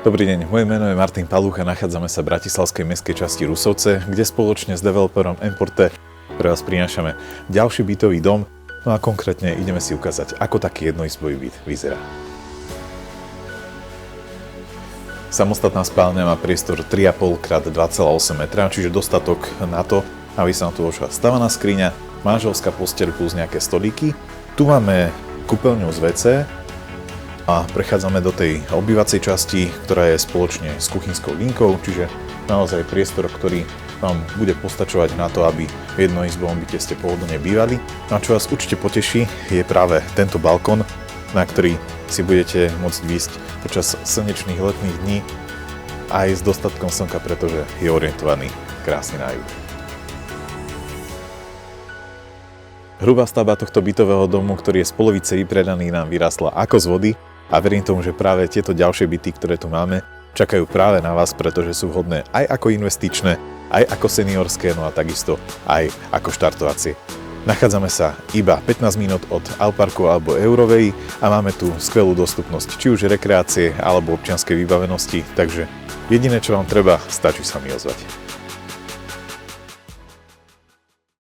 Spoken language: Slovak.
Dobrý deň, moje meno je Martin Paluch a nachádzame sa v bratislavskej mestskej časti Rusovce, kde spoločne s developerom Emporte pre vás prinášame ďalší bytový dom. No a konkrétne ideme si ukázať, ako taký jednoizbový byt vyzerá. Samostatná spálňa má priestor 3,5 x 2,8 metra, čiže dostatok na to, aby sa na tu vložila stavaná skriňa, manželská posteľ plus nejaké stolíky. Tu máme kúpeľňu z WC a prechádzame do tej obývacej časti, ktorá je spoločne s kuchynskou linkou, čiže naozaj priestor, ktorý vám bude postačovať na to, aby v jednoizbovom byte ste pohodlne bývali. No a čo vás určite poteší, je práve tento balkón, na ktorý si budete môcť výjsť počas slnečných letných dní aj s dostatkom slnka, pretože je orientovaný krásne na juh. Hrubá stavba tohto bytového domu, ktorý je z polovice vypredaný, nám vyrástla ako z vody a verím tomu, že práve tieto ďalšie byty, ktoré tu máme, čakajú práve na vás, pretože sú vhodné aj ako investičné, aj ako seniorské, no a takisto aj ako štartovacie. Nachádzame sa iba 15 minút od Alparku alebo Eurovej a máme tu skvelú dostupnosť, či už rekreácie alebo občianskej vybavenosti, takže jediné, čo vám treba, stačí sa mi ozvať.